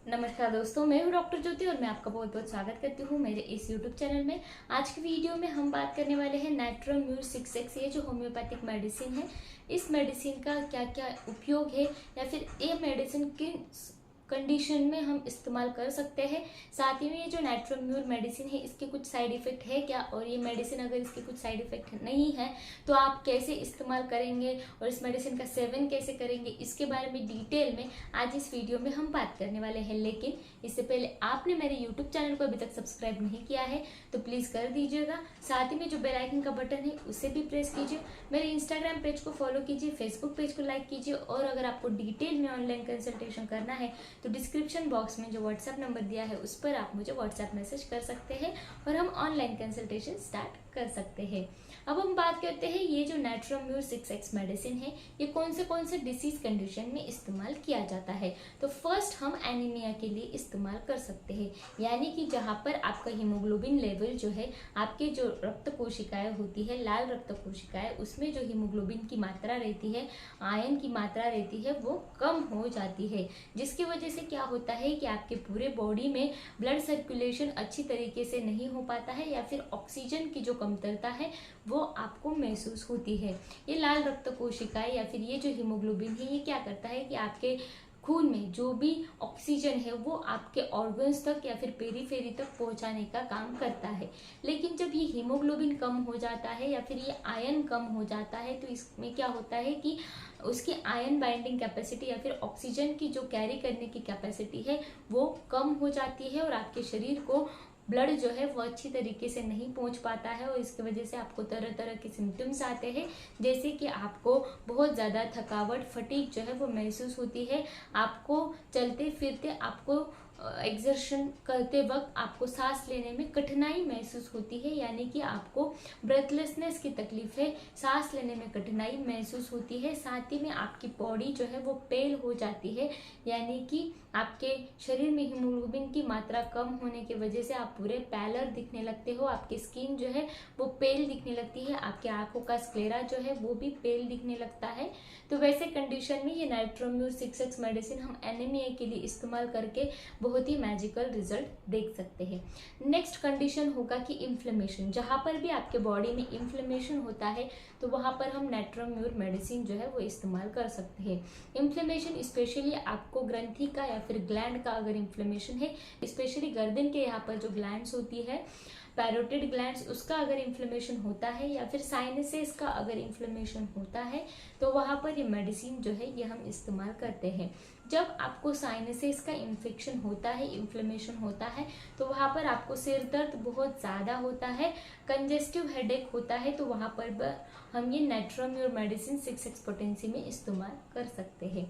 नमस्कार दोस्तों, मैं हूँ डॉक्टर ज्योति और मैं आपका बहुत बहुत स्वागत करती हूँ मेरे इस यूट्यूब चैनल में। आज की वीडियो में हम बात करने वाले हैं नाइट्रोम्यूर 6X। ये जो होम्योपैथिक मेडिसिन है, इस मेडिसिन का क्या क्या उपयोग है या फिर ये मेडिसिन किन कंडीशन में हम इस्तेमाल कर सकते हैं। साथ ही में ये जो नाइट्रोम्यूर मेडिसिन है, इसके कुछ साइड इफेक्ट है क्या, और ये मेडिसिन अगर इसके कुछ साइड इफेक्ट नहीं है तो आप कैसे इस्तेमाल करेंगे और इस मेडिसिन का सेवन कैसे करेंगे, इसके बारे में डिटेल में आज इस वीडियो में हम बात करने वाले हैं। लेकिन इससे पहले आपने मेरे यूट्यूब चैनल को अभी तक सब्सक्राइब नहीं किया है तो प्लीज़ कर दीजिएगा। साथ ही में जो बेल आइकन का बटन है उसे भी प्रेस कीजिए। मेरे इंस्टाग्राम पेज को फॉलो कीजिए, फेसबुक पेज को लाइक कीजिए, और अगर आपको डिटेल में ऑनलाइन कंसल्टेशन करना है तो डिस्क्रिप्शन बॉक्स में जो व्हाट्सएप नंबर दिया है उस पर आप मुझे व्हाट्सएप मैसेज कर सकते हैं और हम ऑनलाइन कंसल्टेशन स्टार्ट कर सकते हैं। अब हम बात करते हैं ये जो नाइट्रोम्यूर 6X मेडिसिन है, ये कौन से डिसीज कंडीशन में इस्तेमाल किया जाता है। तो फर्स्ट हम एनीमिया के लिए इस्तेमाल कर सकते हैं, यानी कि जहाँ पर आपका हीमोग्लोबिन लेवल जो है, आपके जो रक्त कोशिकाएं होती है, लाल रक्त कोशिकाएं, उसमें जो हीमोग्लोबिन की मात्रा रहती है, आयन की मात्रा रहती है, वो कम हो जाती है। जिसकी वजह से क्या होता है कि आपके पूरे बॉडी में ब्लड सर्कुलेशन अच्छी तरीके से नहीं हो पाता है, या फिर ऑक्सीजन की जो कमतरता है वो आपको महसूस होती है। ये लाल रक्त कोशिकाएं या फिर ये जो हीमोग्लोबिन है, ये क्या करता है कि आपके खून में जो भी ऑक्सीजन है वो आपके ऑर्गन्स तक या फिर पेरीफेरी तक पहुंचाने का काम करता है। लेकिन जब ये हीमोग्लोबिन कम हो जाता है या फिर ये आयन कम हो जाता है तो इसमें क्या होता है कि उसकी आयन बाइंडिंग कैपेसिटी या फिर ऑक्सीजन की जो कैरी करने की कैपेसिटी है वो कम हो जाती है, और आपके शरीर को ब्लड जो है वो अच्छी तरीके से नहीं पहुंच पाता है, और इसकी वजह से आपको तरह तरह के सिम्टम्स आते हैं, जैसे कि आपको बहुत ज़्यादा थकावट, फटीग जो है वो महसूस होती है। आपको चलते फिरते, आपको एक्सर्शन करते वक्त आपको सांस लेने में कठिनाई महसूस होती है, यानी कि आपको ब्रेथलेसनेस की तकलीफ है, सांस लेने में कठिनाई महसूस होती है। साथ ही में आपकी बॉडी जो है वो पेल हो जाती है, यानी कि आपके शरीर में हीमोग्लोबिन की मात्रा कम होने की वजह से आप पूरे पैलर दिखने लगते हो, आपकी स्किन जो है वो पेल दिखने लगती है, आपकी आंखों का स्क्लेरा जो है वो भी पेल दिखने लगता है। तो वैसे कंडीशन में ये नाइट्रोम्यूर 6X मेडिसिन हम एनीमिया के लिए इस्तेमाल करके बहुत ही मैजिकल रिजल्ट देख सकते हैं। नेक्स्ट कंडीशन होगा कि इन्फ्लेमेशन, जहाँ पर भी आपके बॉडी में इन्फ्लेमेशन होता है तो वहाँ पर हम नाइट्रोम्यूर मेडिसिन जो है वो इस्तेमाल कर सकते हैं। इन्फ्लेमेशन स्पेशली आपको ग्रंथि का या फिर ग्लैंड का अगर इन्फ्लेमेशन है, स्पेशली गर्दन के यहाँ पर जो ग्लैंड्स होती है, पैरोटिड ग्लैंड्स, उसका अगर इन्फ्लेमेशन होता है या फिर साइनसेस का अगर इन्फ्लेमेशन होता है तो वहाँ पर ये मेडिसिन जो है ये हम इस्तेमाल करते हैं। जब आपको साइनसेस का इन्फेक्शन होता है, इन्फ्लेमेशन होता है, तो वहाँ पर आपको सिर दर्द बहुत ज़्यादा होता है, कंजेस्टिव हेडेक होता है, तो वहाँ पर हम ये नाइट्रोम्यूर मेडिसिन 6X पोटेंसी में इस्तेमाल कर सकते हैं।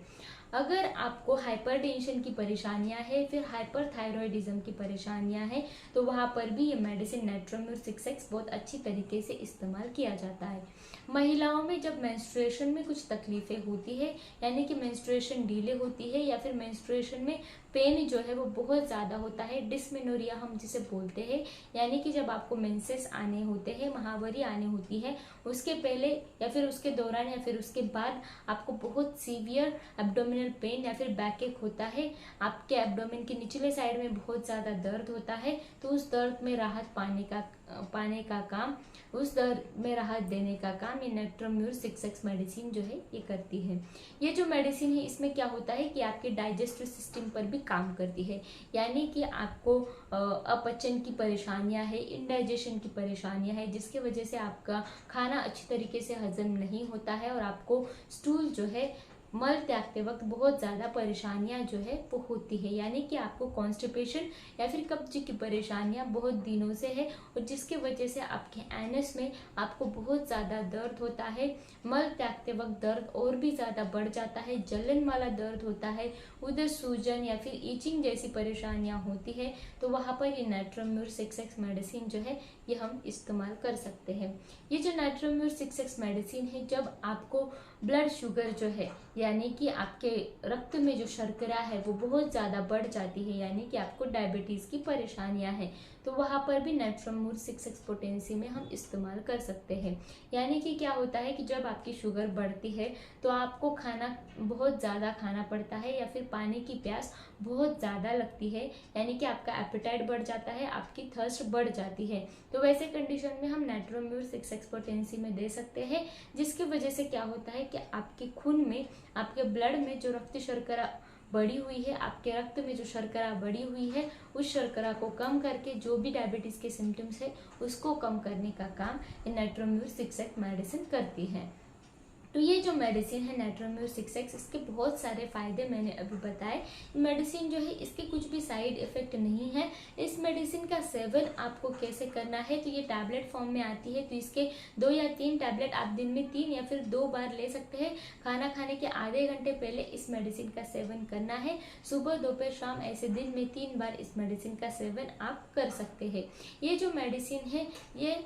अगर आपको हाइपरटेंशन की परेशानियां है, फिर हाइपरथायरॉयडिज्म की परेशानियां हैं, तो वहाँ पर भी ये मेडिसिन नाइट्रोम्यूर 6X बहुत अच्छी तरीके से इस्तेमाल किया जाता है। महिलाओं में जब मेंस्ट्रुएशन में कुछ तकलीफें होती है, यानी कि मेंस्ट्रुएशन डिले होती है या फिर मेंस्ट्रुएशन में पेन जो है वो बहुत ज़्यादा होता है, डिस्मेनोरिया हम जिसे बोलते हैं, यानी कि जब आपको मेंसेस आने होते हैं, महावारी आने होती है, उसके पहले या फिर उसके दौरान या फिर उसके बाद आपको बहुत सीवियर एब्डोमिनल पेन या फिर बैक एक होता है, आपके एब्डोमेन के निचले साइड में बहुत ज़्यादा दर्द होता है, तो उस दर्द में राहत पाने का काम, उस दर्द में राहत देने का काम ये नाइट्रोम्यूर 6X मेडिसिन जो है ये करती है। ये जो मेडिसिन है इसमें क्या होता है कि आपके डाइजेस्टिव सिस्टम पर भी काम करती है, यानी कि आपको अपचन की परेशानियां है, इंडाइजेशन की परेशानियां है, जिसकी वजह से आपका खाना अच्छी तरीके से हजम नहीं होता है और आपको स्टूल जो है मल त्यागते वक्त बहुत ज़्यादा परेशानियां जो है वो होती है, यानी कि आपको कॉन्स्टिपेशन या फिर कब्ज की परेशानियां बहुत दिनों से है, और जिसके वजह से आपके एनस में आपको बहुत ज़्यादा दर्द होता है, मल त्यागते वक्त दर्द और भी ज़्यादा बढ़ जाता है, जलन वाला दर्द होता है, उधर सूजन या फिर ईचिंग जैसी परेशानियां होती है, तो वहाँ पर ये नाइट्रोम्यूर 6X मेडिसिन जो है ये हम इस्तेमाल कर सकते हैं। ये जो नाइट्रोम्यूर 6X मेडिसिन है, जब आपको ब्लड शुगर जो है, यानी कि आपके रक्त में जो शर्करा है वो बहुत ज़्यादा बढ़ जाती है, यानी कि आपको डायबिटीज़ की परेशानियां हैं, तो वहाँ पर भी नाइट्रोम्यूर 6X पोटेंसी में हम इस्तेमाल कर सकते हैं। यानी कि क्या होता है कि जब आपकी शुगर बढ़ती है तो आपको खाना बहुत ज़्यादा खाना पड़ता है या फिर पानी की प्यास बहुत ज़्यादा लगती है, यानी कि आपका एपेटाइट बढ़ जाता है, आपकी थर्स्ट बढ़ जाती है। तो वैसे कंडीशन में हम नाइट्रोम्यूर 6x पोटेंसी में दे सकते हैं, जिसकी वजह से क्या होता है कि आपके खून में, आपके ब्लड में जो रक्त शर्करा बढ़ी हुई है, आपके रक्त में जो शर्करा बढ़ी हुई है, उस शर्करा को कम करके जो भी डायबिटीज़ के सिम्टम्स है उसको कम करने का काम ये नाइट्रोम्यूर 6x मेडिसिन करती है। तो ये जो मेडिसिन है नाइट्रोम्यूर 6x, इसके बहुत सारे फायदे मैंने अभी बताए। मेडिसिन जो है इसके कुछ भी साइड इफेक्ट नहीं है। इस मेडिसिन का सेवन आपको कैसे करना है, तो ये टैबलेट फॉर्म में आती है, तो इसके 2 या 3 टैबलेट आप दिन में 3 या फिर 2 बार ले सकते हैं। खाना खाने के आधे घंटे पहले इस मेडिसिन का सेवन करना है। सुबह, दोपहर, शाम ऐसे दिन में 3 बार इस मेडिसिन का सेवन आप कर सकते हैं। ये जो मेडिसिन है ये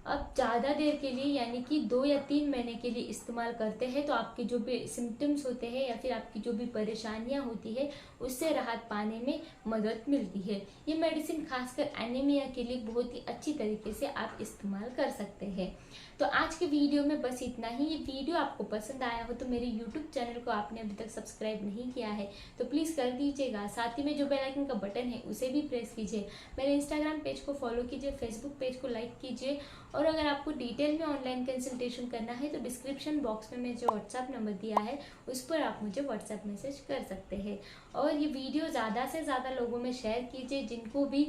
अब ज़्यादा देर के लिए, यानी कि 2 या 3 महीने के लिए इस्तेमाल करते हैं तो आपके जो भी सिम्टम्स होते हैं या फिर आपकी जो भी परेशानियां होती है उससे राहत पाने में मदद मिलती है। ये मेडिसिन खासकर एनीमिया के लिए बहुत ही अच्छी तरीके से आप इस्तेमाल कर सकते हैं। तो आज के वीडियो में बस इतना ही। ये वीडियो आपको पसंद आया हो तो मेरे यूट्यूब चैनल को आपने अभी तक सब्सक्राइब नहीं किया है तो प्लीज़ कर दीजिएगा। साथ ही में जो बेल आइकन का बटन है उसे भी प्रेस कीजिए। मेरे इंस्टाग्राम पेज को फॉलो कीजिए, फेसबुक पेज को लाइक कीजिए। और अगर आपको डिटेल में ऑनलाइन कंसल्टेशन करना है तो डिस्क्रिप्शन बॉक्स में मैं जो व्हाट्सएप नंबर दिया है उस पर आप मुझे व्हाट्सएप मैसेज कर सकते हैं। और ये वीडियो ज़्यादा से ज़्यादा लोगों में शेयर कीजिए जिनको भी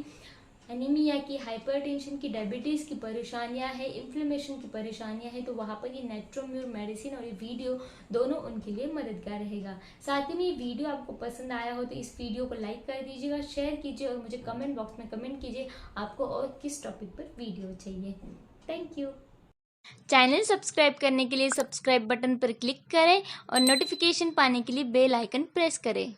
एनीमिया की, हाइपरटेंशन की, डायबिटीज़ की परेशानियां हैं, इन्फ्लेमेशन की परेशानियां हैं, तो वहाँ पर ये नाइट्रोम्यूर मेडिसिन और ये वीडियो दोनों उनके लिए मददगार रहेगा। साथ ही में ये वीडियो आपको पसंद आया हो तो इस वीडियो को लाइक कर दीजिएगा, शेयर कीजिए और मुझे कमेंट बॉक्स में कमेंट कीजिए आपको और किस टॉपिक पर वीडियो चाहिए। Thank you. चैनल सब्सक्राइब करने के लिए सब्सक्राइब बटन पर क्लिक करें और नोटिफिकेशन पाने के लिए बेल आइकन प्रेस करें।